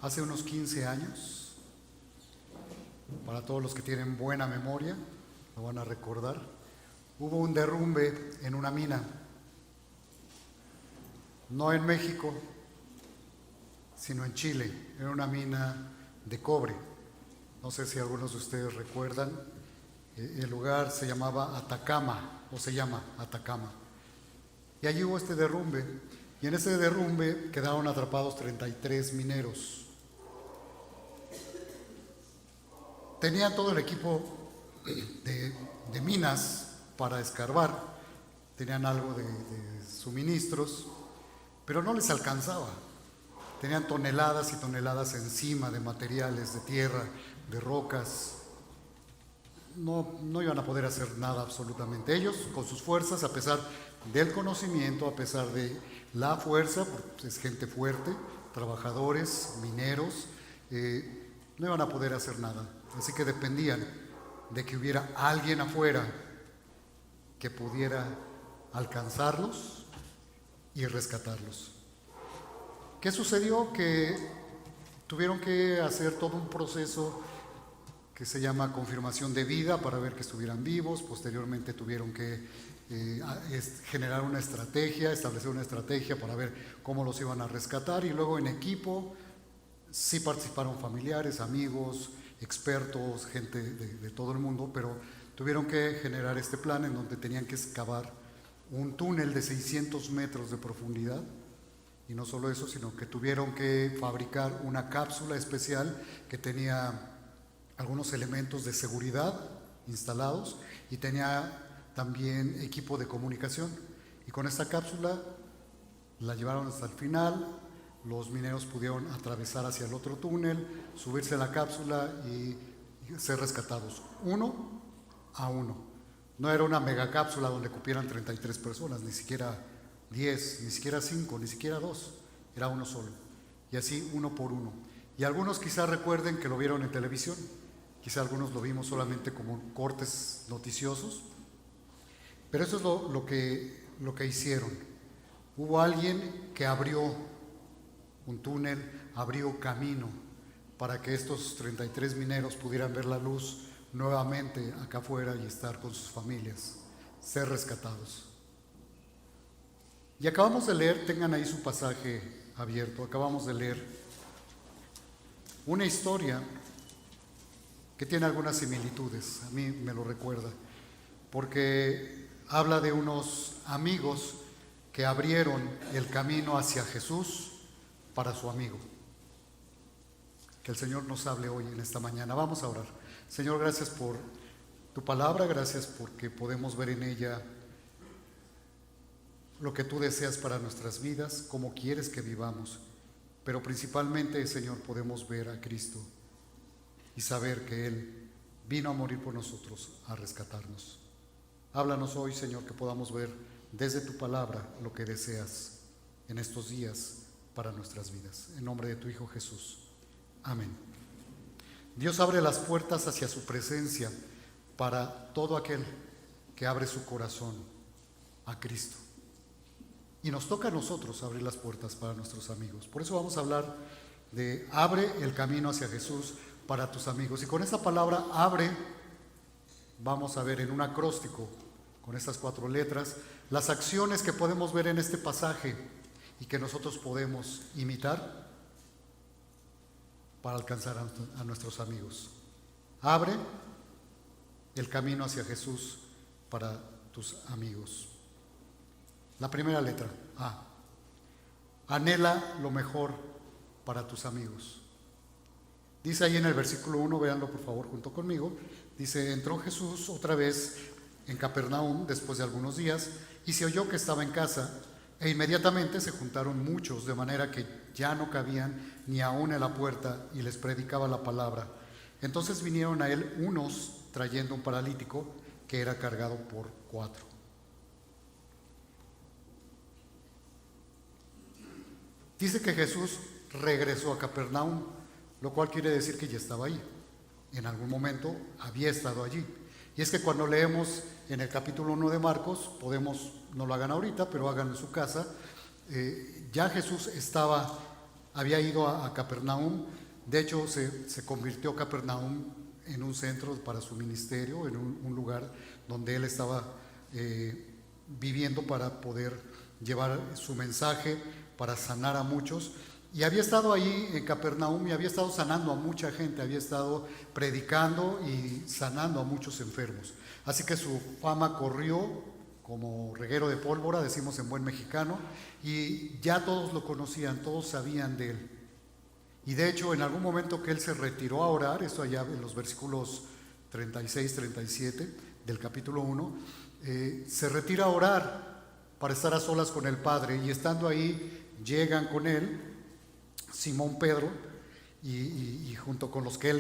Hace unos 15 años, para todos los que tienen buena memoria, lo van a recordar, hubo un derrumbe en una mina, no en México, sino en Chile, en una mina de cobre. No sé si algunos de ustedes recuerdan, el lugar se llamaba Atacama, o se llama Atacama. Y allí hubo este derrumbe, y en ese derrumbe quedaron atrapados 33 mineros. Tenían todo el equipo de minas para escarbar, tenían algo de suministros, pero no les alcanzaba. Tenían toneladas y toneladas encima de materiales, de tierra, de rocas. No iban a poder hacer nada absolutamente. Ellos, con sus fuerzas, a pesar del conocimiento, a pesar de la fuerza, porque es gente fuerte, trabajadores, mineros, no iban a poder hacer nada. Así que dependían de que hubiera alguien afuera que pudiera alcanzarlos y rescatarlos. ¿Qué sucedió? Que tuvieron que hacer todo un proceso que se llama confirmación de vida para ver que estuvieran vivos. Posteriormente tuvieron que generar una estrategia, establecer una estrategia para ver cómo los iban a rescatar, y luego en equipo sí participaron familiares, amigos, expertos, gente de todo el mundo, pero tuvieron que generar este plan en donde tenían que excavar un túnel de 600 metros de profundidad. Y no solo eso, sino que tuvieron que fabricar una cápsula especial que tenía algunos elementos de seguridad instalados y tenía también equipo de comunicación. Y con esta cápsula la llevaron hasta el final. Los mineros pudieron atravesar hacia el otro túnel, subirse a la cápsula y ser rescatados uno a uno. No era una megacápsula donde cupieran 33 personas, ni siquiera 10, ni siquiera 5, ni siquiera 2, era uno solo. Y así uno por uno. Y algunos quizás recuerden que lo vieron en televisión, quizás algunos lo vimos solamente como cortes noticiosos, pero eso es lo que hicieron. Hubo alguien que abrió un túnel, abrió camino para que estos 33 mineros pudieran ver la luz nuevamente acá afuera y estar con sus familias, ser rescatados. Y acabamos de leer, tengan ahí su pasaje abierto, acabamos de leer una historia que tiene algunas similitudes, a mí me lo recuerda, porque habla de unos amigos que abrieron el camino hacia Jesús para su amigo. Que el Señor nos hable hoy en esta mañana. Vamos a orar. Señor, gracias por tu palabra, gracias porque podemos ver en ella lo que tú deseas para nuestras vidas, cómo quieres que vivamos, pero principalmente, Señor, podemos ver a Cristo y saber que Él vino a morir por nosotros, a rescatarnos. Háblanos hoy, Señor, que podamos ver desde tu palabra lo que deseas en estos días para nuestras vidas. En nombre de tu Hijo Jesús. Amén. Dios abre las puertas hacia su presencia para todo aquel que abre su corazón a Cristo. Y nos toca a nosotros abrir las puertas para nuestros amigos. Por eso vamos a hablar de abre el camino hacia Jesús para tus amigos. Y con esta palabra abre, vamos a ver en un acróstico con estas 4 letras, las acciones que podemos ver en este pasaje y que nosotros podemos imitar para alcanzar a nuestros amigos. Abre el camino hacia Jesús para tus amigos. La primera letra, A. Anhela lo mejor para tus amigos. Dice ahí en el versículo 1, véanlo por favor junto conmigo, dice: entró Jesús otra vez en Capernaum después de algunos días y se oyó que estaba en casa. E inmediatamente se juntaron muchos, de manera que ya no cabían ni aún en la puerta, y les predicaba la palabra. Entonces vinieron a él unos trayendo un paralítico que era cargado por 4. Dice que Jesús regresó a Capernaum, lo cual quiere decir que ya estaba ahí. En algún momento había estado allí. Y es que cuando leemos en el capítulo 1 de Marcos, no lo hagan ahorita, pero háganlo en su casa, ya Jesús estaba había ido a Capernaum. De hecho, se convirtió Capernaum en un centro para su ministerio, en un lugar donde él estaba viviendo para poder llevar su mensaje, para sanar a muchos. Y había estado ahí en Capernaum y había estado sanando a mucha gente, había estado predicando y sanando a muchos enfermos. Así que su fama corrió como reguero de pólvora, decimos en buen mexicano, y ya todos lo conocían, todos sabían de él. Y de hecho, en algún momento que él se retiró a orar, esto allá en los versículos 36, 37 del capítulo 1, se retira a orar para estar a solas con el Padre, y estando ahí llegan con él Simón Pedro y junto con los que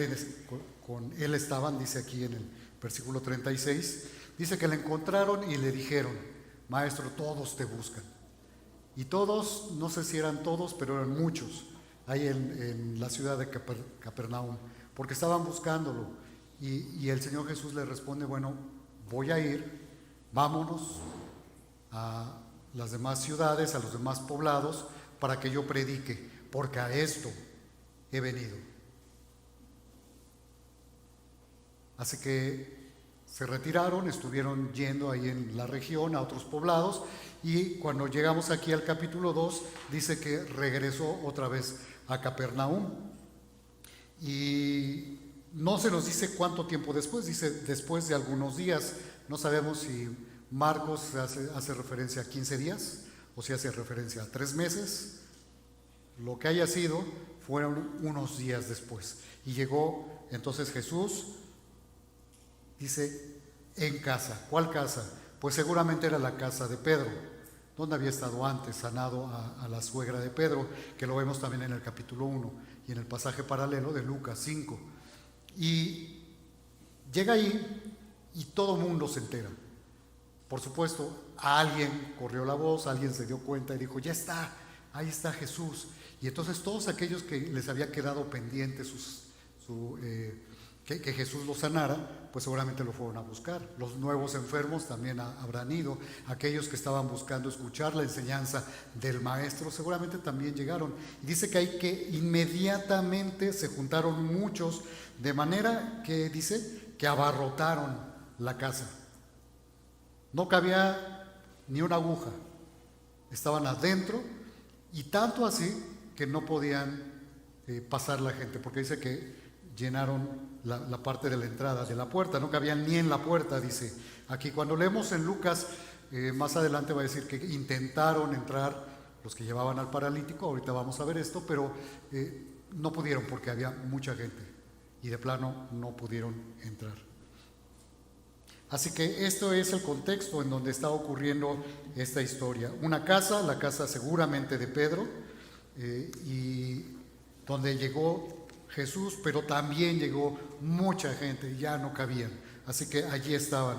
con él estaban, dice aquí en el versículo 36, dice que le encontraron y le dijeron: Maestro, todos te buscan. Y todos, no sé si eran todos, pero eran muchos ahí en la ciudad de Capernaum, porque estaban buscándolo. Y el Señor Jesús le responde: bueno, voy a ir, vámonos a las demás ciudades, a los demás poblados, para que yo predique, porque a esto he venido. Así que se retiraron, estuvieron yendo ahí en la región a otros poblados, y cuando llegamos aquí al capítulo 2 dice que regresó otra vez a Capernaum. Y no se nos dice cuánto tiempo después, dice después de algunos días. No sabemos si Marcos hace referencia a 15 días o si hace referencia a 3 meses. Lo que haya sido, fueron unos días después. Y llegó entonces Jesús, dice, en casa. ¿Cuál casa? Pues seguramente era la casa de Pedro, donde había estado antes, sanado a la suegra de Pedro, que lo vemos también en el capítulo 1 y en el pasaje paralelo de Lucas 5. Y llega ahí y todo mundo se entera. Por supuesto, a alguien corrió la voz, alguien se dio cuenta y dijo: ya está, ahí está Jesús. Y entonces todos aquellos que les había quedado pendiente que Jesús los sanara, pues seguramente lo fueron a buscar. Los nuevos enfermos también habrán ido. Aquellos que estaban buscando escuchar la enseñanza del Maestro seguramente también llegaron. Y dice que inmediatamente se juntaron muchos, de manera que dice que abarrotaron la casa. No cabía ni una aguja, estaban adentro, y tanto así que no podían pasar la gente, porque dice que llenaron la parte de la entrada, de la puerta, no cabían ni en la puerta, dice. Aquí cuando leemos en Lucas, más adelante va a decir que intentaron entrar los que llevaban al paralítico, ahorita vamos a ver esto, pero no pudieron porque había mucha gente y de plano no pudieron entrar. Así que esto es el contexto en donde está ocurriendo esta historia. Una casa, la casa seguramente de Pedro, y donde llegó Jesús, pero también llegó mucha gente, ya no cabían. Así que allí estaban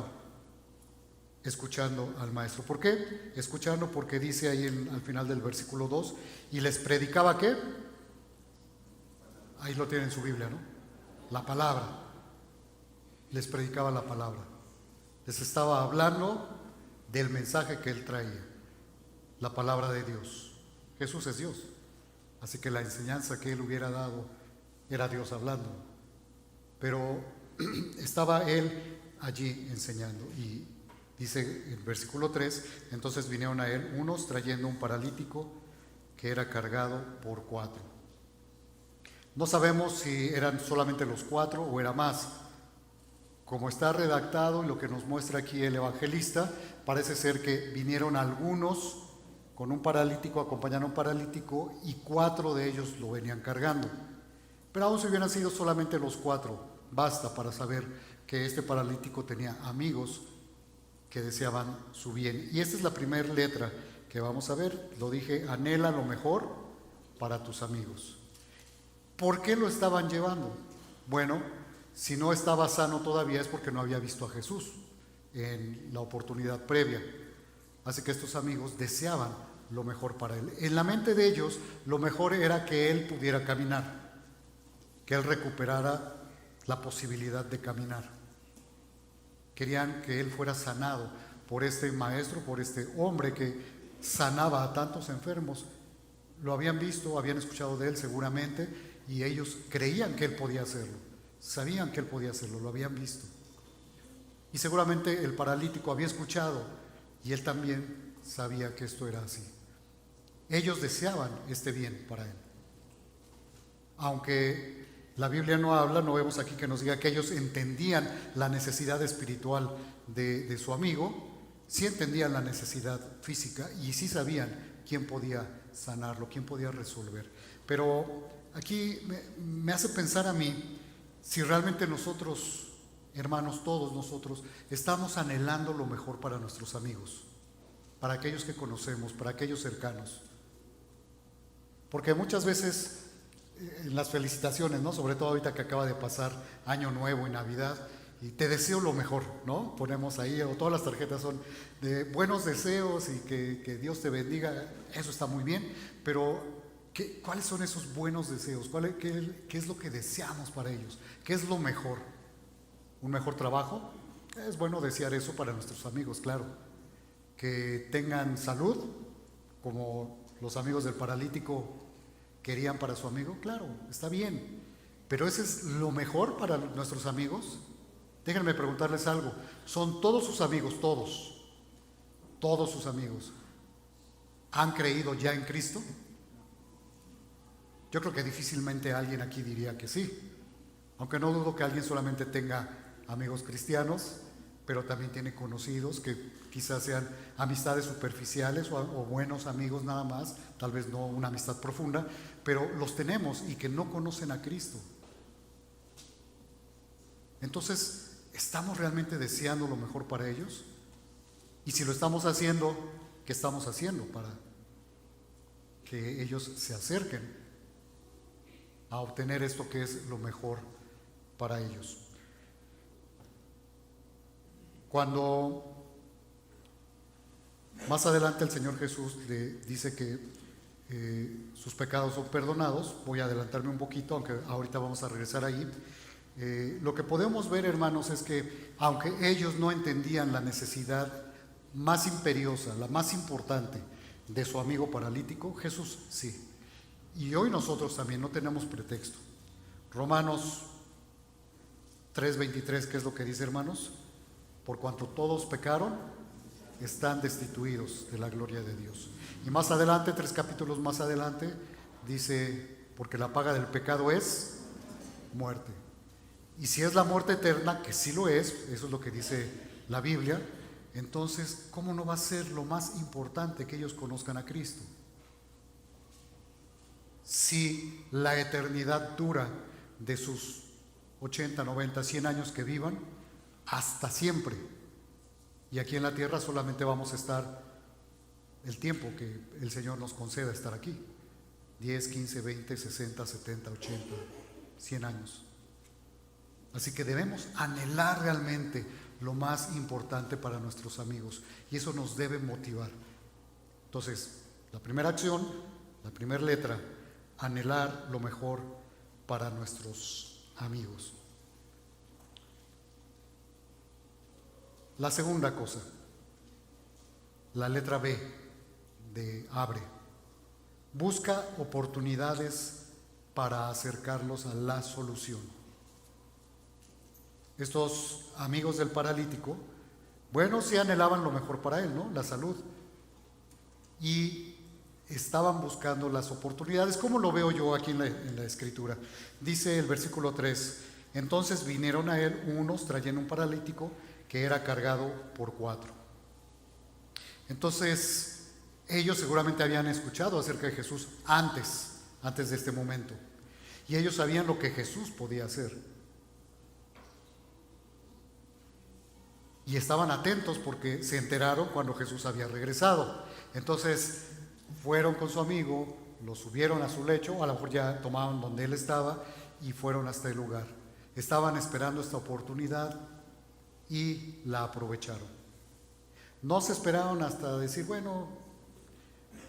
escuchando al Maestro. ¿Por qué? Escuchando porque dice ahí al final del versículo 2, y les predicaba ¿qué? Ahí lo tienen en su Biblia, ¿no? La palabra. Les predicaba la palabra. Les estaba hablando del mensaje que él traía, la palabra de Dios. Jesús es Dios, así que la enseñanza que él hubiera dado era Dios hablando, pero estaba él allí enseñando. Y dice en versículo 3, entonces vinieron a él unos trayendo un paralítico que era cargado por 4. No sabemos si eran solamente los 4 o era más. Como está redactado y lo que nos muestra aquí el evangelista, parece ser que vinieron algunos con un paralítico, acompañaron a un paralítico, y 4 de ellos lo venían cargando. Pero aún si hubieran sido solamente los 4, basta para saber que este paralítico tenía amigos que deseaban su bien. Y esta es la primera letra que vamos a ver. Lo dije: anhela lo mejor para tus amigos. ¿Por qué lo estaban llevando? Bueno, si no estaba sano todavía es porque no había visto a Jesús en la oportunidad previa. Así que estos amigos deseaban lo mejor para él. En la mente de ellos, lo mejor era que él pudiera caminar, que él recuperara la posibilidad de caminar. Querían que él fuera sanado por este maestro, por este hombre que sanaba a tantos enfermos. lo habían visto, habían escuchado de él seguramente, y ellos creían que él podía hacerlo, sabían que él podía hacerlo, lo habían visto. Y seguramente el paralítico había escuchado y él también sabía que esto era así. Ellos deseaban este bien para él. Aunque la Biblia no habla, no vemos aquí que nos diga que ellos entendían la necesidad espiritual de su amigo, sí entendían la necesidad física y sí sabían quién podía sanarlo, quién podía resolver. Pero aquí me hace pensar a mí si realmente nosotros, hermanos, todos nosotros, estamos anhelando lo mejor para nuestros amigos, para aquellos que conocemos, para aquellos cercanos. Porque muchas veces en las felicitaciones, ¿no? Sobre todo ahorita que acaba de pasar Año Nuevo y Navidad, y te deseo lo mejor, ¿no? Ponemos ahí, o todas las tarjetas son de buenos deseos y que Dios te bendiga, eso está muy bien, pero ¿cuáles son esos buenos deseos? ¿Qué es lo que deseamos para ellos? ¿Qué es lo mejor? ¿Un mejor trabajo? Es bueno desear eso para nuestros amigos, claro. Que tengan salud, como los amigos del paralítico querían para su amigo, claro, está bien. Pero ¿ese es lo mejor para nuestros amigos? Déjenme preguntarles algo. ¿Son todos sus amigos, todos sus amigos, han creído ya en Cristo? Yo creo que difícilmente alguien aquí diría que sí. Aunque no dudo que alguien solamente tenga amigos cristianos, pero también tiene conocidos que quizás sean amistades superficiales o buenos amigos nada más, tal vez no una amistad profunda, pero los tenemos y que no conocen a Cristo. Entonces, ¿estamos realmente deseando lo mejor para ellos? Y si lo estamos haciendo, ¿qué estamos haciendo para que ellos se acerquen a obtener esto que es lo mejor para ellos? Cuando más adelante el Señor Jesús le dice que sus pecados son perdonados, voy a adelantarme un poquito, aunque ahorita vamos a regresar ahí. Lo que podemos ver, hermanos, es que aunque ellos no entendían la necesidad más imperiosa, la más importante de su amigo paralítico, Jesús sí. Y hoy nosotros también no tenemos pretexto. Romanos 3:23, ¿qué es lo que dice, hermanos? Por cuanto todos pecaron, están destituidos de la gloria de Dios. Y más adelante, 3 capítulos más adelante, dice, porque la paga del pecado es muerte. Y si es la muerte eterna, que sí lo es, eso es lo que dice la Biblia, entonces, ¿cómo no va a ser lo más importante que ellos conozcan a Cristo? Si la eternidad dura de sus 80, 90, 100 años que vivan, hasta siempre. Y aquí en la tierra solamente vamos a estar el tiempo que el Señor nos conceda estar aquí. 10, 15, 20, 60, 70, 80, 100 años. Así que debemos anhelar realmente lo más importante para nuestros amigos. Y eso nos debe motivar. Entonces, la primera acción, la primera letra, anhelar lo mejor para nuestros amigos. La segunda cosa, la letra B de abre. Busca oportunidades para acercarlos a la solución. Estos amigos del paralítico, bueno, sí anhelaban lo mejor para él, ¿no? La salud. Y estaban buscando las oportunidades. ¿Cómo lo veo yo aquí en la escritura? Dice el versículo 3, entonces vinieron a él unos trayendo un paralítico que era cargado por 4. Entonces, ellos seguramente habían escuchado acerca de Jesús antes de este momento. Y ellos sabían lo que Jesús podía hacer. Y estaban atentos porque se enteraron cuando Jesús había regresado. Entonces, fueron con su amigo, lo subieron a su lecho, a lo mejor ya tomaban donde él estaba y fueron hasta el lugar. Estaban esperando esta oportunidad y la aprovecharon. No se esperaron hasta decir, bueno,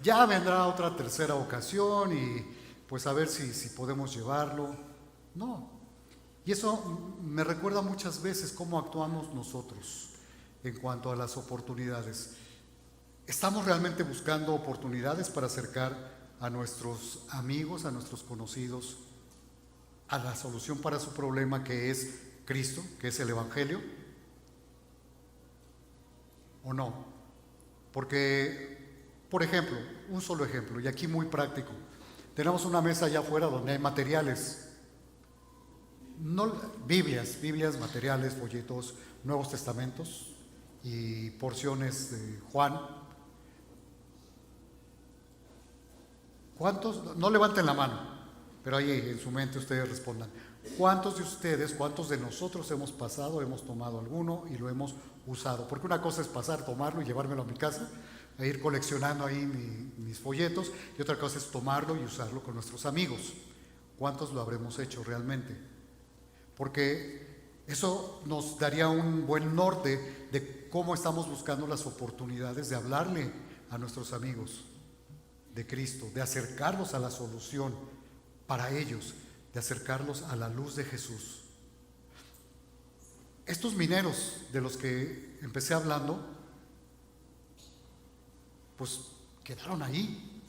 ya vendrá otra tercera ocasión y pues a ver si podemos llevarlo. No. Y eso me recuerda muchas veces cómo actuamos nosotros en cuanto a las oportunidades. ¿Estamos realmente buscando oportunidades para acercar a nuestros amigos, a nuestros conocidos, a la solución para su problema, que es Cristo, que es el Evangelio? ¿O no? Porque, por ejemplo, un solo ejemplo, y aquí muy práctico, tenemos una mesa allá afuera donde hay materiales, no, Biblias, materiales, folletos, Nuevos Testamentos y porciones de Juan. ¿Cuántos? No levanten la mano, pero ahí en su mente ustedes respondan. ¿Cuántos de ustedes, cuántos de nosotros hemos pasado, hemos tomado alguno y lo hemos usado? Porque una cosa es pasar, tomarlo y llevármelo a mi casa, e ir coleccionando ahí mis folletos, y otra cosa es tomarlo y usarlo con nuestros amigos. ¿Cuántos lo habremos hecho realmente? Porque eso nos daría un buen norte de cómo estamos buscando las oportunidades de hablarle a nuestros amigos de Cristo, de acercarlos a la solución para ellos, de acercarlos a la luz de Jesús. Estos mineros de los que empecé hablando, pues quedaron ahí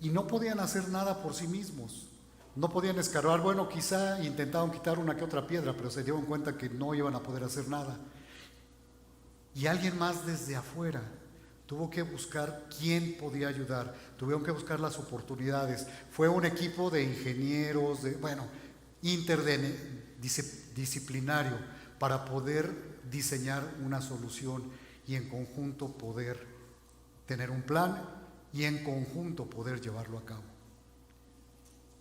y no podían hacer nada por sí mismos, no podían escarbar. Bueno, quizá intentaron quitar una que otra piedra, pero se dieron cuenta que no iban a poder hacer nada. Y alguien más desde afuera tuvo que buscar quién podía ayudar, tuvieron que buscar las oportunidades. Fue un equipo de ingenieros, interdisciplinario, para poder diseñar una solución y en conjunto poder tener un plan y en conjunto poder llevarlo a cabo.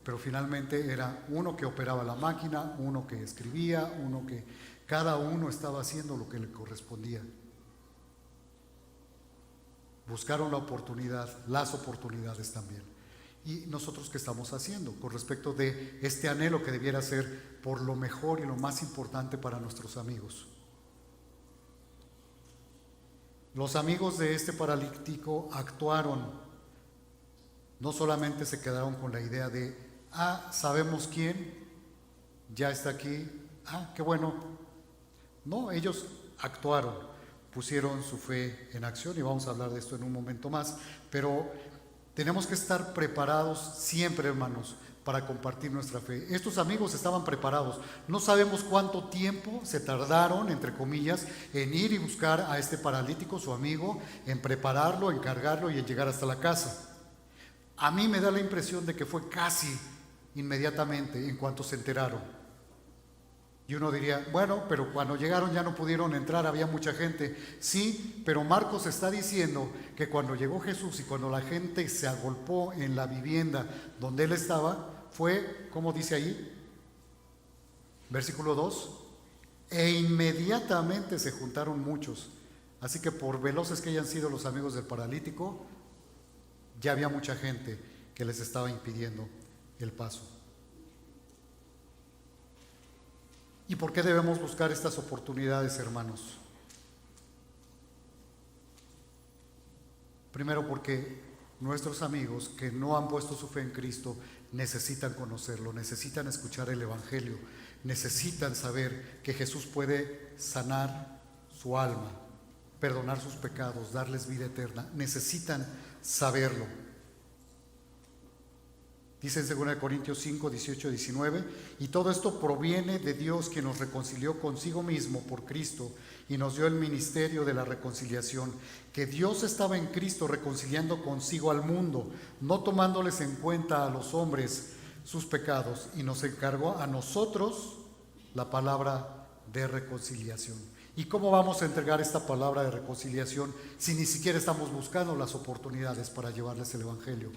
Pero finalmente era uno que operaba la máquina, uno que escribía, cada uno estaba haciendo lo que le correspondía. Buscaron la oportunidad, las oportunidades también. ¿Y nosotros qué estamos haciendo con respecto de este anhelo que debiera ser por lo mejor y lo más importante para nuestros amigos? Los amigos de este paralítico actuaron, no solamente se quedaron con la idea de, sabemos quién, ya está aquí, qué bueno. No, ellos actuaron, pusieron su fe en acción, y vamos a hablar de esto en un momento más, pero tenemos que estar preparados siempre, hermanos, para compartir nuestra fe. Estos amigos estaban preparados. No sabemos cuánto tiempo se tardaron, entre comillas, en ir y buscar a este paralítico, su amigo, en prepararlo, en cargarlo y en llegar hasta la casa. A mí me da la impresión de que fue casi inmediatamente en cuanto se enteraron. Y uno diría, bueno, pero cuando llegaron ya no pudieron entrar, había mucha gente. Sí, pero Marcos está diciendo que cuando llegó Jesús y cuando la gente se agolpó en la vivienda donde él estaba, fue, ¿cómo dice ahí? Versículo 2, e inmediatamente se juntaron muchos. Así que por veloces que hayan sido los amigos del paralítico, ya había mucha gente que les estaba impidiendo el paso. ¿Y por qué debemos buscar estas oportunidades, hermanos? Primero, porque nuestros amigos que no han puesto su fe en Cristo necesitan conocerlo, necesitan escuchar el Evangelio, necesitan saber que Jesús puede sanar su alma, perdonar sus pecados, darles vida eterna. Necesitan saberlo. Dice en 2 Corintios 5, 18, 19, y todo esto proviene de Dios, quien nos reconcilió consigo mismo por Cristo y nos dio el ministerio de la reconciliación, que Dios estaba en Cristo reconciliando consigo al mundo, no tomándoles en cuenta a los hombres sus pecados, y nos encargó a nosotros la palabra de reconciliación. ¿Y cómo vamos a entregar esta palabra de reconciliación si ni siquiera estamos buscando las oportunidades para llevarles el Evangelio?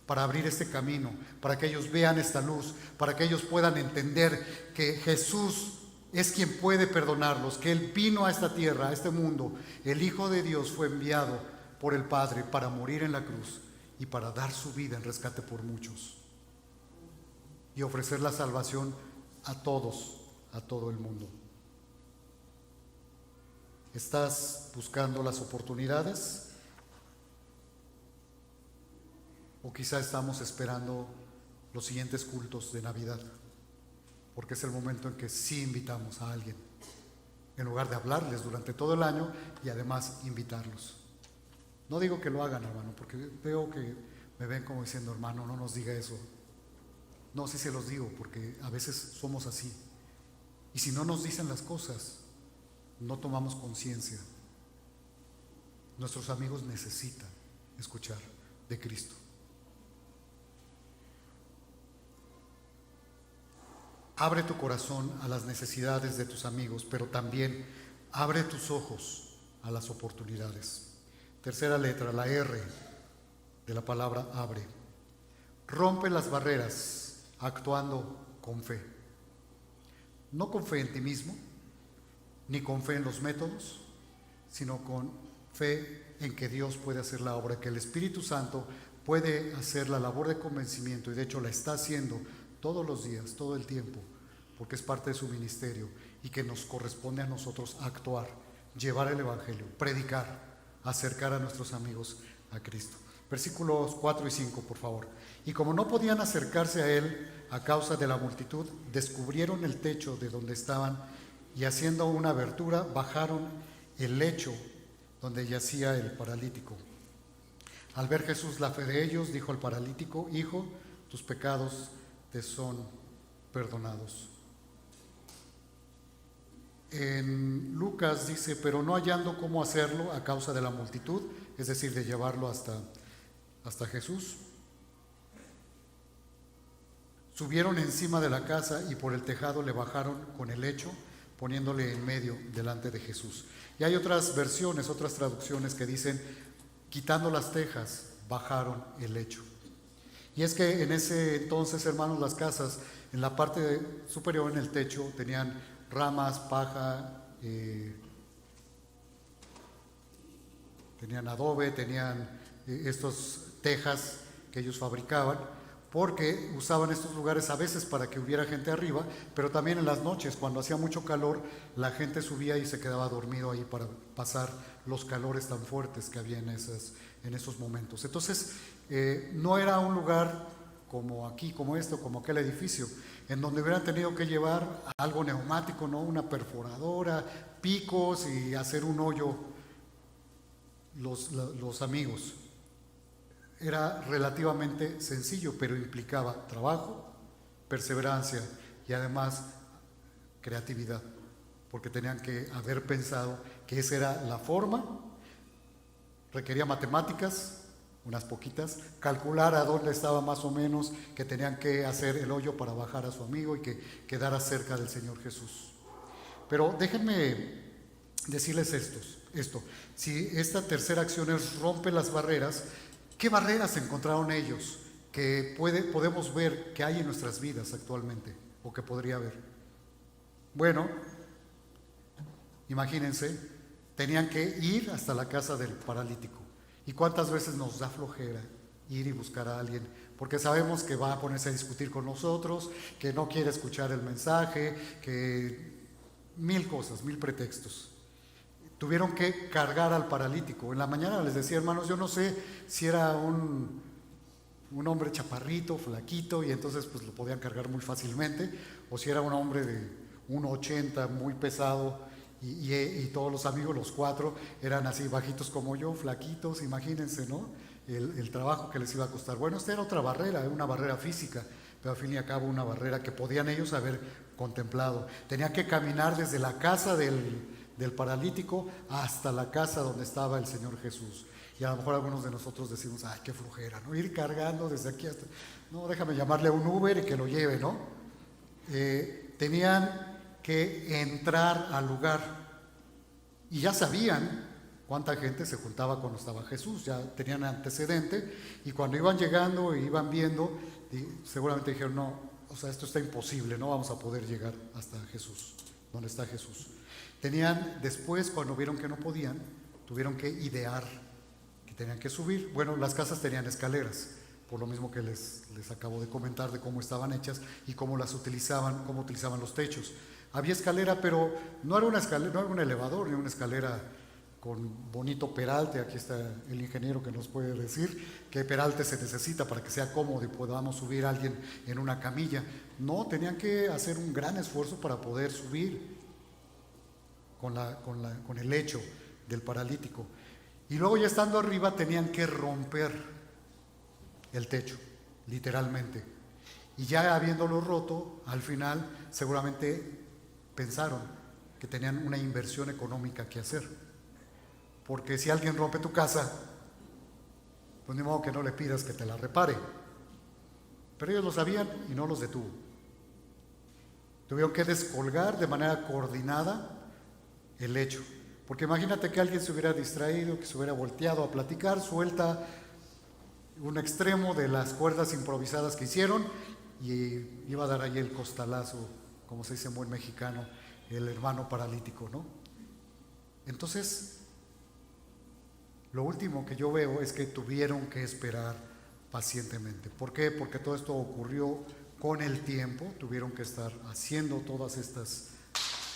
Para abrir este camino, para que ellos vean esta luz, para que ellos puedan entender que Jesús es quien puede perdonarlos, que Él vino a esta tierra, a este mundo. El Hijo de Dios fue enviado por el Padre para morir en la cruz y para dar su vida en rescate por muchos y ofrecer la salvación a todos, a todo el mundo. ¿Estás buscando las oportunidades? O quizá estamos esperando los siguientes cultos de Navidad, porque es el momento en que sí invitamos a alguien, en lugar de hablarles durante todo el año y además invitarlos. No digo que lo hagan, hermano, porque veo que me ven como diciendo, hermano, no nos diga eso. No, sí se los digo, porque a veces somos así. Y si no nos dicen las cosas, no tomamos conciencia. Nuestros amigos necesitan escuchar de Cristo. Abre tu corazón a las necesidades de tus amigos, pero también abre tus ojos a las oportunidades. Tercera letra, la R de la palabra abre. Rompe las barreras actuando con fe. No con fe en ti mismo, ni con fe en los métodos, sino con fe en que Dios puede hacer la obra, que el Espíritu Santo puede hacer la labor de convencimiento, y de hecho la está haciendo todos los días, todo el tiempo, porque es parte de su ministerio, y que nos corresponde a nosotros actuar, llevar el Evangelio, predicar, acercar a nuestros amigos a Cristo. Versículos 4 y 5, por favor. Y como no podían acercarse a él a causa de la multitud, descubrieron el techo de donde estaban, y haciendo una abertura, bajaron el lecho donde yacía el paralítico. Al ver Jesús la fe de ellos, dijo al paralítico: hijo, tus pecados te son perdonados. En Lucas dice, pero no hallando cómo hacerlo a causa de la multitud, es decir, de llevarlo hasta Jesús, subieron encima de la casa y por el tejado le bajaron con el lecho, poniéndole en medio delante de Jesús. Y hay otras versiones, otras traducciones que dicen, quitando las tejas, bajaron el lecho. Y es que en ese entonces, hermanos, las casas en la parte superior, en el techo, tenían ramas, paja, tenían adobe, tenían estos tejas que ellos fabricaban, porque usaban estos lugares a veces para que hubiera gente arriba, pero también en las noches, cuando hacía mucho calor, la gente subía y se quedaba dormido ahí para pasar los calores tan fuertes que había en esos momentos. Entonces, no era un lugar como aquí, como este, o como aquel edificio, en donde hubieran tenido que llevar algo neumático, ¿no? Una perforadora, picos y hacer un hoyo los amigos. Era relativamente sencillo, pero implicaba trabajo, perseverancia y además creatividad, porque tenían que haber pensado que esa era la forma. Requería matemáticas, unas poquitas, calcular a dónde estaba más o menos, que tenían que hacer el hoyo para bajar a su amigo y que quedara cerca del Señor Jesús. Pero déjenme decirles esto, si esta tercera acción es rompe las barreras, ¿qué barreras encontraron ellos que podemos ver que hay en nuestras vidas actualmente o que podría haber? Bueno, imagínense, tenían que ir hasta la casa del paralítico. ¿Y cuántas veces nos da flojera ir y buscar a alguien? Porque sabemos que va a ponerse a discutir con nosotros, que no quiere escuchar el mensaje, que mil cosas, mil pretextos. Tuvieron que cargar al paralítico. En la mañana les decía, hermanos, yo no sé si era un hombre chaparrito, flaquito, y entonces pues lo podían cargar muy fácilmente, o si era un hombre de 1,80, muy pesado, y todos los amigos, los cuatro, eran así bajitos como yo, flaquitos, imagínense, ¿no? El trabajo que les iba a costar. Bueno, esta era otra barrera, una barrera física, pero al fin y al cabo una barrera que podían ellos haber contemplado. Tenían que caminar desde la casa del paralítico hasta la casa donde estaba el Señor Jesús. Y a lo mejor algunos de nosotros decimos, ay, qué flojera, ¿no? Ir cargando desde aquí hasta... No, déjame llamarle a un Uber y que lo lleve, ¿no? Tenían que entrar al lugar y ya sabían cuánta gente se juntaba cuando estaba Jesús, ya tenían antecedente, y cuando iban llegando e iban viendo, seguramente dijeron, no, o sea, esto está imposible, no vamos a poder llegar hasta Jesús, donde está Jesús. Tenían, después, cuando vieron que no podían, tuvieron que idear que tenían que subir. Bueno, las casas tenían escaleras, por lo mismo que les acabo de comentar de cómo estaban hechas y cómo las utilizaban, cómo utilizaban los techos. Había escalera, pero no era una escalera, no era un elevador, ni una escalera con bonito peralte. Aquí está el ingeniero que nos puede decir qué peralte se necesita para que sea cómodo y podamos subir a alguien en una camilla. No, tenían que hacer un gran esfuerzo para poder subir con el lecho del paralítico. Y luego, ya estando arriba, tenían que romper el techo, literalmente. Y ya habiéndolo roto, al final seguramente pensaron que tenían una inversión económica que hacer. Porque si alguien rompe tu casa, pues ni modo que no le pidas que te la repare. Pero ellos lo sabían y no los detuvo. Tuvieron que descolgar de manera coordinada el hecho. Porque imagínate que alguien se hubiera distraído, que se hubiera volteado a platicar, suelta un extremo de las cuerdas improvisadas que hicieron y iba a dar ahí el costalazo, como se dice en buen mexicano, el hermano paralítico, ¿no? Entonces, lo último que yo veo es que tuvieron que esperar pacientemente. ¿Por qué? Porque todo esto ocurrió con el tiempo, tuvieron que estar haciendo todas estas,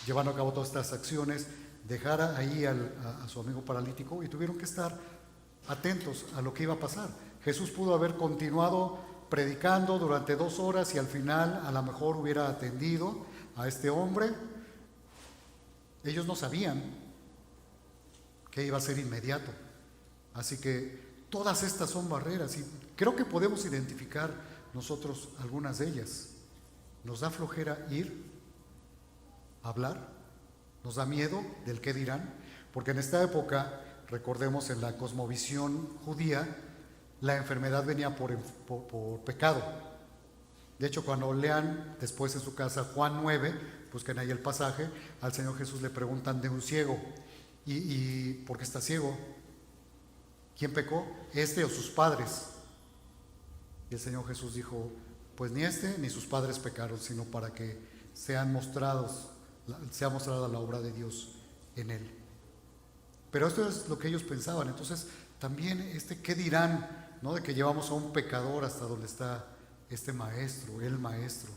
llevando a cabo todas estas acciones, dejar ahí a su amigo paralítico y tuvieron que estar atentos a lo que iba a pasar. Jesús pudo haber continuado predicando durante 2 horas y al final a lo mejor hubiera atendido a este hombre. Ellos no sabían que iba a ser inmediato. Así que todas estas son barreras y creo que podemos identificar nosotros algunas de ellas. Nos da flojera ir, hablar, nos da miedo del qué dirán, porque en esta época, recordemos en la cosmovisión judía, la enfermedad venía por pecado. De hecho, cuando lean después en su casa Juan 9, busquen ahí el pasaje, al Señor Jesús le preguntan de un ciego, ¿y por qué está ciego? ¿Quién pecó? ¿Este o sus padres? Y el Señor Jesús dijo, pues ni este ni sus padres pecaron, sino para que sea mostrada la obra de Dios en él. Pero esto es lo que ellos pensaban. Entonces también ¿qué dirán? ¿No? De que llevamos a un pecador hasta donde está este maestro, el maestro.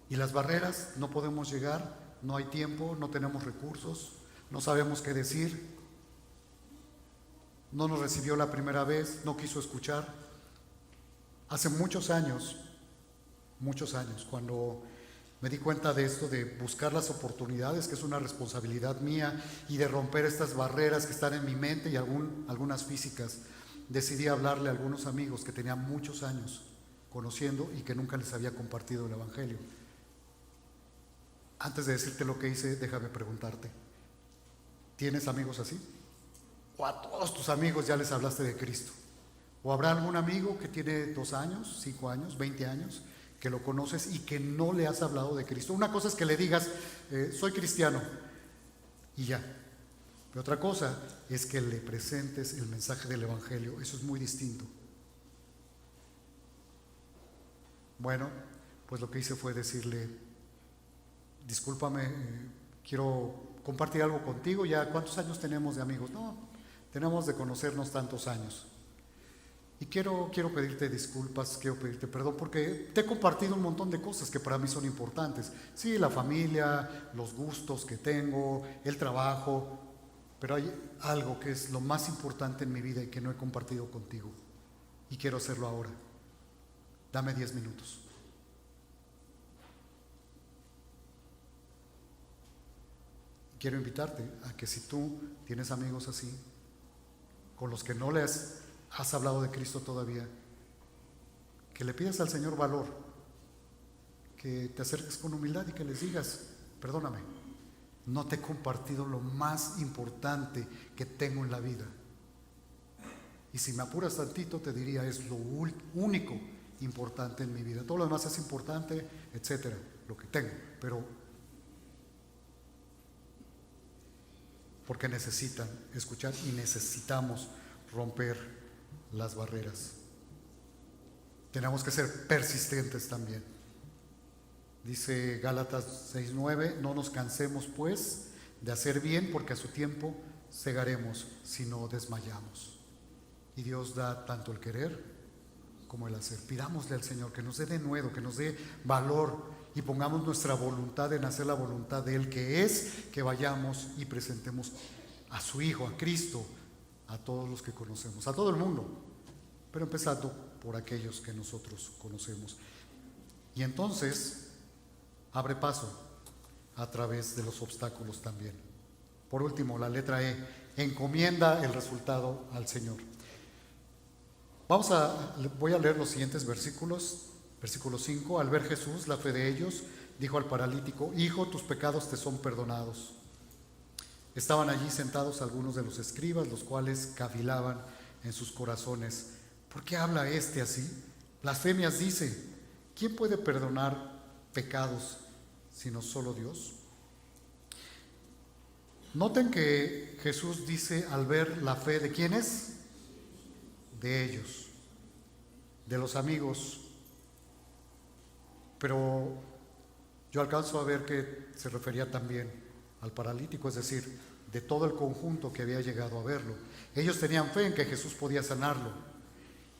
Y las barreras, no podemos llegar, no hay tiempo, no tenemos recursos, no sabemos qué decir. No nos recibió la primera vez, no quiso escuchar. Hace muchos años, cuando me di cuenta de esto, de buscar las oportunidades, que es una responsabilidad mía, y de romper estas barreras que están en mi mente y algunas físicas, decidí hablarle a algunos amigos que tenía muchos años conociendo y que nunca les había compartido el Evangelio. Antes de decirte lo que hice, déjame preguntarte, ¿tienes amigos así? ¿O a todos tus amigos ya les hablaste de Cristo? ¿O habrá algún amigo que tiene 2 años, 5 años, 20 años, que lo conoces y que no le has hablado de Cristo? Una cosa es que le digas, soy cristiano, y ya. Pero otra cosa es que le presentes el mensaje del Evangelio. Eso es muy distinto. Bueno, pues lo que hice fue decirle, discúlpame, quiero compartir algo contigo. Ya, ¿cuántos años tenemos de amigos? No, tenemos de conocernos tantos años. Y quiero pedirte disculpas, quiero pedirte perdón, porque te he compartido un montón de cosas que para mí son importantes. Sí, la familia, los gustos que tengo, el trabajo, pero hay algo que es lo más importante en mi vida y que no he compartido contigo. Y quiero hacerlo ahora. Dame 10 minutos. Quiero invitarte a que si tú tienes amigos así, con los que no les has hablado de Cristo todavía, que le pidas al Señor valor, que te acerques con humildad y que les digas, perdóname, no te he compartido lo más importante que tengo en la vida. Y si me apuras tantito, te diría, es lo único importante en mi vida. Todo lo demás es importante, etcétera, lo que tengo, pero porque necesitan escuchar y necesitamos romper las barreras. Tenemos que ser persistentes también. Dice Gálatas 6:9, no nos cansemos pues de hacer bien, porque a su tiempo segaremos si no desmayamos. Y Dios da tanto el querer como el hacer. Pidámosle al Señor que nos dé denuedo, que nos dé valor y pongamos nuestra voluntad en hacer la voluntad de Él, que es que vayamos y presentemos a su Hijo, a Cristo, a todos los que conocemos, a todo el mundo, pero empezando por aquellos que nosotros conocemos. Y entonces abre paso a través de los obstáculos también. Por último, la letra E, encomienda el resultado al Señor. Voy a leer los siguientes versículos. Versículo 5: al ver Jesús la fe de ellos, dijo al paralítico: Hijo, tus pecados te son perdonados. Estaban allí sentados algunos de los escribas, los cuales cavilaban en sus corazones: ¿por qué habla este así? Blasfemias dice. ¿Quién puede perdonar pecados sino solo Dios? Noten que Jesús dice al ver la fe de ¿quiénes? De ellos, de los amigos. Pero yo alcanzo a ver que se refería también al paralítico, es decir, de todo el conjunto que había llegado a verlo. Ellos tenían fe en que Jesús podía sanarlo,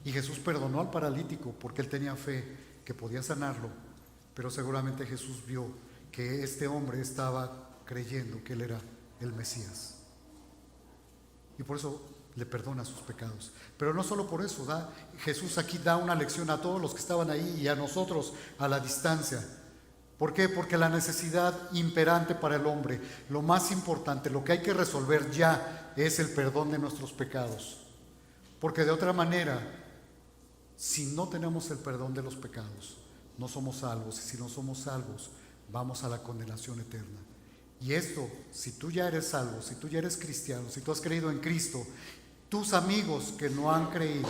y Jesús perdonó al paralítico porque él tenía fe que podía sanarlo, pero seguramente Jesús vio que este hombre estaba creyendo que él era el Mesías, y por eso le perdona sus pecados. Pero no solo por eso, Jesús aquí da una lección a todos los que estaban ahí y a nosotros a la distancia. ¿Por qué? Porque la necesidad imperante para el hombre, lo más importante, lo que hay que resolver ya, es el perdón de nuestros pecados. Porque de otra manera, si no tenemos el perdón de los pecados, no somos salvos, y si no somos salvos, vamos a la condenación eterna. Y esto, si tú ya eres salvo, si tú ya eres cristiano, si tú has creído en Cristo, tus amigos que no han creído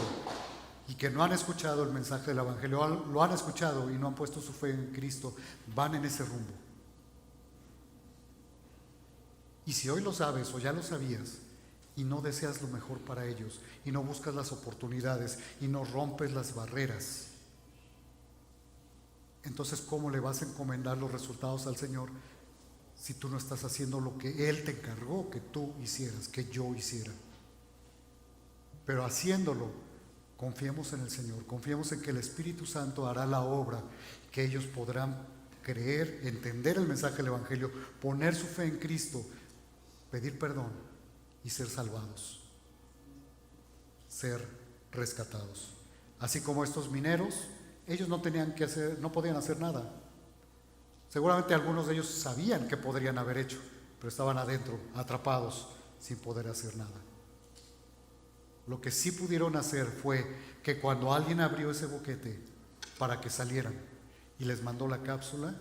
y que no han escuchado el mensaje del Evangelio, lo han escuchado y no han puesto su fe en Cristo, van en ese rumbo. Y si hoy lo sabes o ya lo sabías y no deseas lo mejor para ellos, y no buscas las oportunidades y no rompes las barreras, entonces ¿cómo le vas a encomendar los resultados al Señor si tú no estás haciendo lo que Él te encargó que tú hicieras, que yo hiciera? Pero haciéndolo, confiemos en el Señor, confiemos en que el Espíritu Santo hará la obra, que ellos podrán creer, entender el mensaje del Evangelio, poner su fe en Cristo, pedir perdón y ser salvados, ser rescatados. Así como estos mineros, ellos no podían hacer nada. Seguramente algunos de ellos sabían que podrían haber hecho, pero estaban adentro, atrapados, sin poder hacer nada. Lo que sí pudieron hacer fue que cuando alguien abrió ese boquete para que salieran y les mandó la cápsula,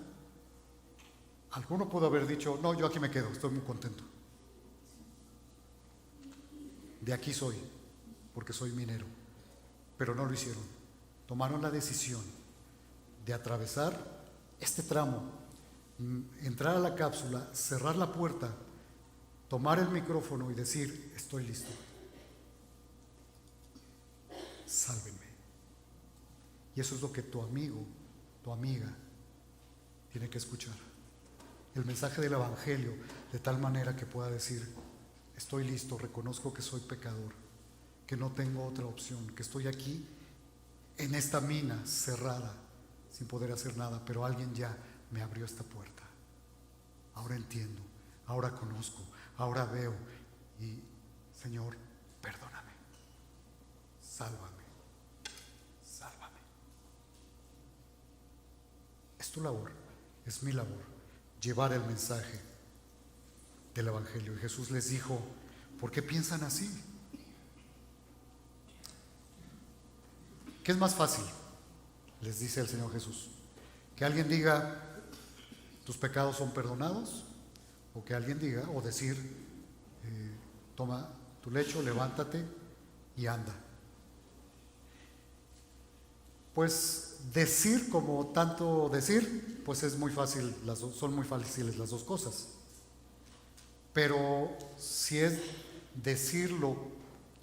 alguno pudo haber dicho: no, yo aquí me quedo, estoy muy contento, de aquí soy, porque soy minero. Pero no lo hicieron. Tomaron la decisión de atravesar este tramo, entrar a la cápsula, cerrar la puerta, tomar el micrófono y decir: estoy listo, sálvenme. Y eso es lo que tu amigo, tu amiga tiene que escuchar. El mensaje del Evangelio, de tal manera que pueda decir: estoy listo, reconozco que soy pecador, que no tengo otra opción, que estoy aquí en esta mina cerrada, sin poder hacer nada, pero alguien ya me abrió esta puerta. Ahora entiendo, ahora conozco, ahora veo, y Señor, perdóname, sálvame, sálvame. Es tu labor, es mi labor, llevar el mensaje del Evangelio. Y Jesús les dijo: ¿por qué piensan así? ¿Qué es más fácil? Les dice el Señor Jesús: que alguien diga: tus pecados son perdonados, o que alguien diga, o decir: toma tu lecho, levántate y anda. Pues decir como tanto decir, pues es muy fácil, son muy fáciles las dos cosas. Pero si es decirlo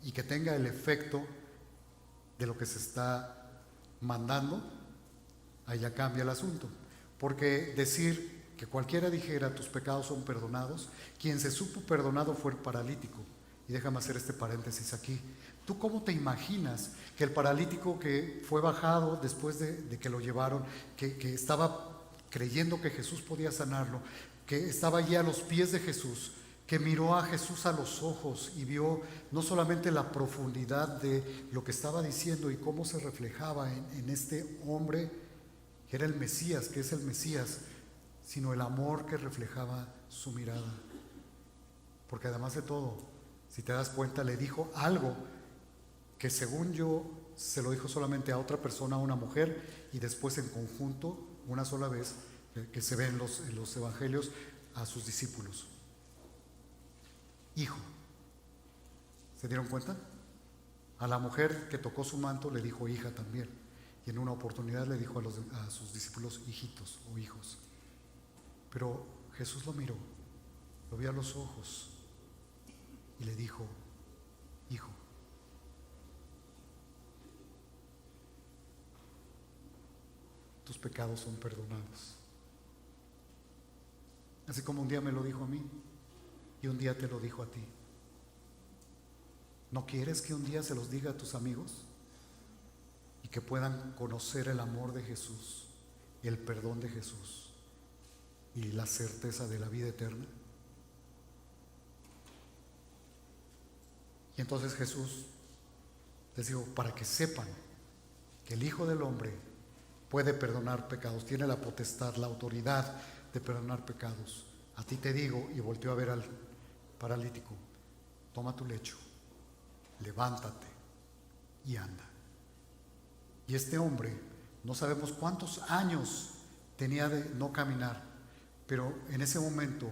y que tenga el efecto de lo que se está mandando, ahí ya cambia el asunto. Porque decir que cualquiera dijera: tus pecados son perdonados, quien se supo perdonado fue el paralítico. Y déjame hacer este paréntesis aquí. ¿Tú cómo te imaginas que el paralítico que fue bajado después de que lo llevaron, que estaba creyendo que Jesús podía sanarlo, que estaba allí a los pies de Jesús, que miró a Jesús a los ojos y vio no solamente la profundidad de lo que estaba diciendo y cómo se reflejaba en este hombre que era el Mesías, que es el Mesías, sino el amor que reflejaba su mirada? Porque además de todo, si te das cuenta, le dijo algo que según yo se lo dijo solamente a otra persona, a una mujer, y después en conjunto, una sola vez, que se ve en los evangelios, a sus discípulos. Hijo. ¿Se dieron cuenta? A la mujer que tocó su manto le dijo hija también. Y en una oportunidad le dijo a sus discípulos hijitos o hijos. Pero Jesús lo miró, lo vio a los ojos y le dijo, hijo. Tus pecados son perdonados. Así como un día me lo dijo a mí y un día te lo dijo a ti. ¿No quieres que un día se los diga a tus amigos y que puedan conocer el amor de Jesús, el perdón de Jesús y la certeza de la vida eterna? Y entonces Jesús les dijo, para que sepan que el Hijo del Hombre puede perdonar pecados, tiene la potestad, la autoridad de perdonar pecados. A ti te digo, y volteó a ver al paralítico, toma tu lecho, levántate y anda. Y este hombre, no sabemos cuántos años tenía de no caminar, pero en ese momento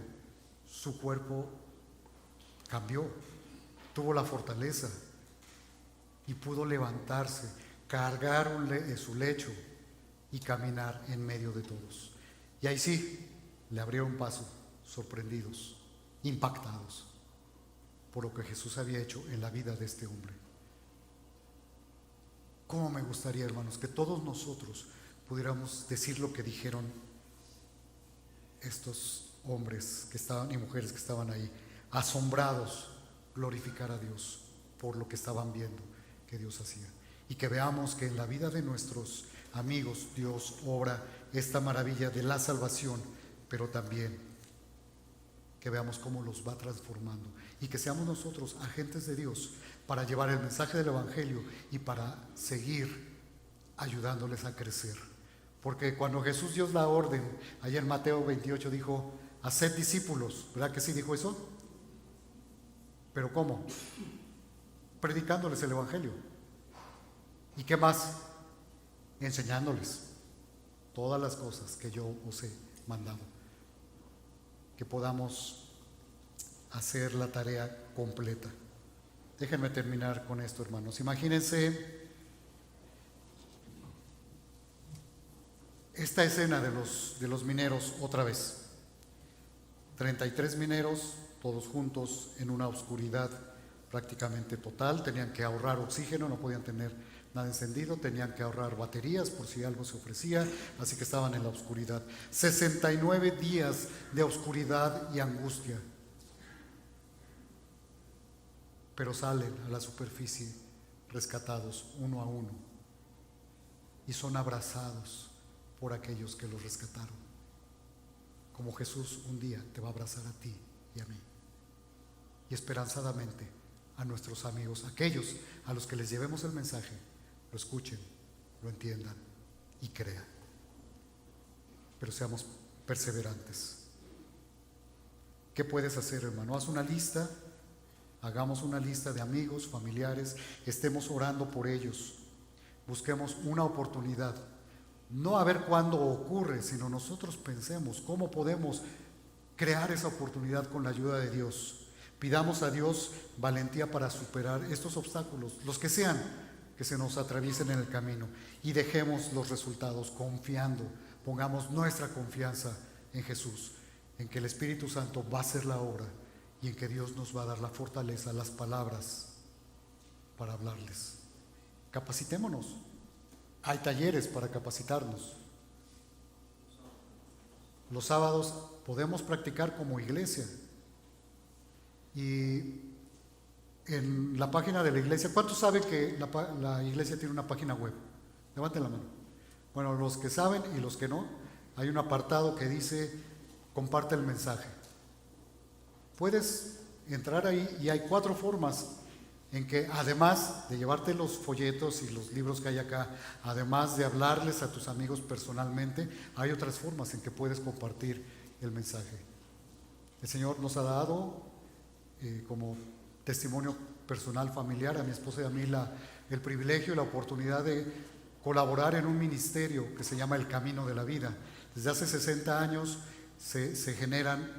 su cuerpo cambió, tuvo la fortaleza y pudo levantarse, cargar su lecho y caminar en medio de todos. Y ahí sí, le abrieron paso, sorprendidos, impactados por lo que Jesús había hecho en la vida de este hombre. ¿Cómo me gustaría, hermanos, que todos nosotros pudiéramos decir lo que dijeron estos hombres que estaban y mujeres que estaban ahí, asombrados, glorificar a Dios por lo que estaban viendo que Dios hacía? Y que veamos que en la vida de nuestros amigos Dios obra esta maravilla de la salvación, pero también que veamos cómo los va transformando y que seamos nosotros agentes de Dios para llevar el mensaje del Evangelio y para seguir ayudándoles a crecer. Porque cuando Jesús dio la orden, allá en Mateo 28 dijo, haced discípulos, ¿verdad que sí dijo eso? ¿Pero cómo? Predicándoles el Evangelio. ¿Y qué más? Enseñándoles todas las cosas que yo os he mandado. Que podamos hacer la tarea completa. Déjenme terminar con esto, hermanos. Imagínense esta escena de los mineros otra vez. 33 mineros, todos juntos en una oscuridad prácticamente total. Tenían que ahorrar oxígeno, no podían tener nada encendido, tenían que ahorrar baterías por si algo se ofrecía, así que estaban en la oscuridad. 69 días de oscuridad y angustia. Pero salen a la superficie rescatados uno a uno y son abrazados por aquellos que los rescataron, como Jesús un día te va a abrazar a ti y a mí, y esperanzadamente a nuestros amigos, aquellos a los que les llevemos el mensaje, lo escuchen, lo entiendan y crean. Pero seamos perseverantes. ¿Qué puedes hacer, hermano? Haz una lista. Hagamos una lista de amigos, familiares, estemos orando por ellos, busquemos una oportunidad, no a ver cuándo ocurre, sino nosotros pensemos cómo podemos crear esa oportunidad con la ayuda de Dios. Pidamos a Dios valentía para superar estos obstáculos, los que sean, que se nos atraviesen en el camino, y dejemos los resultados confiando, pongamos nuestra confianza en Jesús, en que el Espíritu Santo va a hacer la obra y en que Dios nos va a dar la fortaleza, las palabras para hablarles. Capacitémonos. Hay talleres para capacitarnos. Los sábados podemos practicar como iglesia. Y en la página de la iglesia, ¿cuántos saben que la iglesia tiene una página web? Levanten la mano. Bueno, los que saben y los que no, hay un apartado que dice comparte el mensaje. Puedes entrar ahí y hay 4 formas en que, además de llevarte los folletos y los libros que hay acá, además de hablarles a tus amigos personalmente, hay otras formas en que puedes compartir el mensaje. El Señor nos ha dado como testimonio personal familiar, a mi esposa y a mí el privilegio y la oportunidad de colaborar en un ministerio que se llama El Camino de la Vida. Desde hace 60 años se generan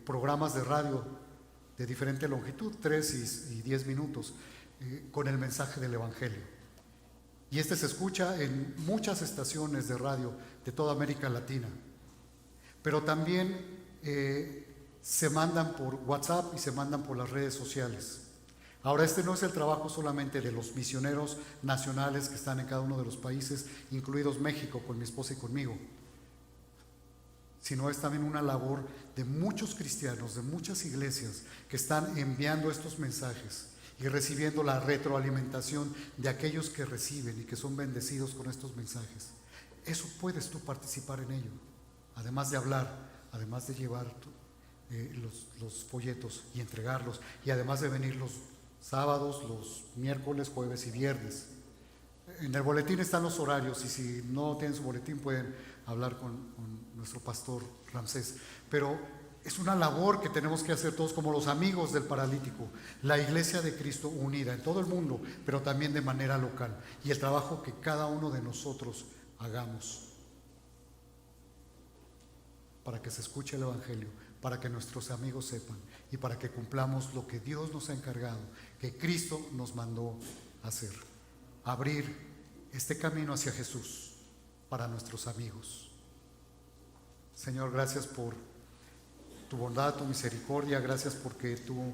programas de radio de diferente longitud, 3 y 10 minutos, con el mensaje del Evangelio. Y este se escucha en muchas estaciones de radio de toda América Latina. Pero también se mandan por WhatsApp y se mandan por las redes sociales. Ahora, este no es el trabajo solamente de los misioneros nacionales que están en cada uno de los países, incluidos México, con mi esposa y conmigo, sino es también una labor de muchos cristianos, de muchas iglesias que están enviando estos mensajes y recibiendo la retroalimentación de aquellos que reciben y que son bendecidos con estos mensajes. Eso puedes tú participar en ello, además de hablar, además de llevar los folletos y entregarlos, y además de venir los sábados, los miércoles, jueves y viernes. En el boletín están los horarios, y si no tienen su boletín pueden hablar con nuestro pastor Ramsés. Pero es una labor que tenemos que hacer todos como los amigos del paralítico, la iglesia de Cristo unida en todo el mundo, pero también de manera local, y el trabajo que cada uno de nosotros hagamos para que se escuche el Evangelio, para que nuestros amigos sepan y para que cumplamos lo que Dios nos ha encargado, que Cristo nos mandó hacer: abrir este camino hacia Jesús para nuestros amigos. Señor, gracias por tu bondad, tu misericordia, gracias porque tú,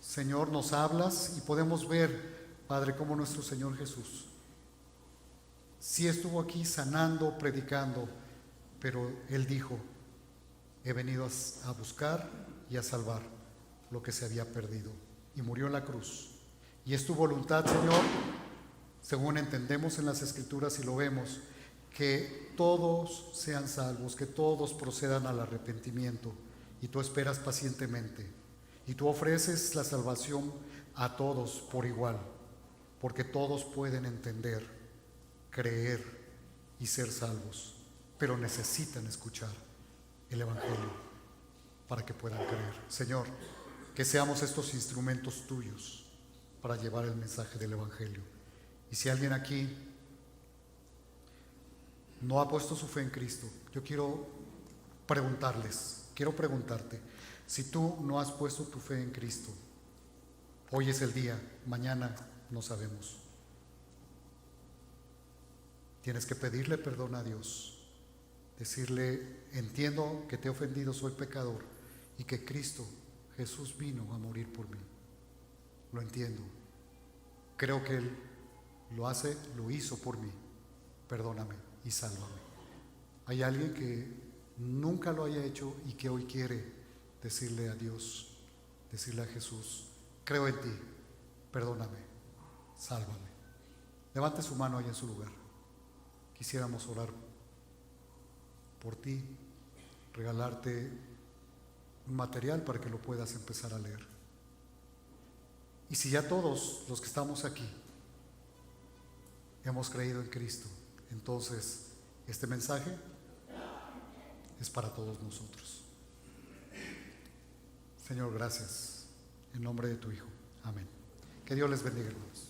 Señor, nos hablas y podemos ver, Padre, cómo nuestro Señor Jesús sí estuvo aquí sanando, predicando, pero Él dijo: he venido a buscar y a salvar lo que se había perdido, y murió en la cruz. Y es tu voluntad, Señor, según entendemos en las Escrituras y lo vemos, que todos sean salvos, que todos procedan al arrepentimiento, y tú esperas pacientemente, y tú ofreces la salvación a todos por igual, porque todos pueden entender, creer y ser salvos, pero necesitan escuchar el Evangelio para que puedan creer. Señor, que seamos estos instrumentos tuyos para llevar el mensaje del Evangelio. Y si alguien aquí no ha puesto su fe en Cristo, yo quiero preguntarte, si tú no has puesto tu fe en Cristo, hoy es el día, mañana no sabemos. Tienes que pedirle perdón a Dios, decirle: entiendo que te he ofendido, soy pecador, y que Cristo Jesús vino a morir por mí. Lo entiendo. Creo que Él lo hizo por mí. Perdóname y sálvame. Hay alguien que nunca lo haya hecho y que hoy quiere decirle a Dios, decirle a Jesús: creo en ti, perdóname, sálvame. Levante su mano ahí en su lugar. Quisiéramos orar por ti, regalarte un material para que lo puedas empezar a leer. Y si ya todos los que estamos aquí hemos creído en Cristo, entonces este mensaje es para todos nosotros. Señor, gracias en nombre de tu Hijo. Amén. Que Dios les bendiga, hermanos.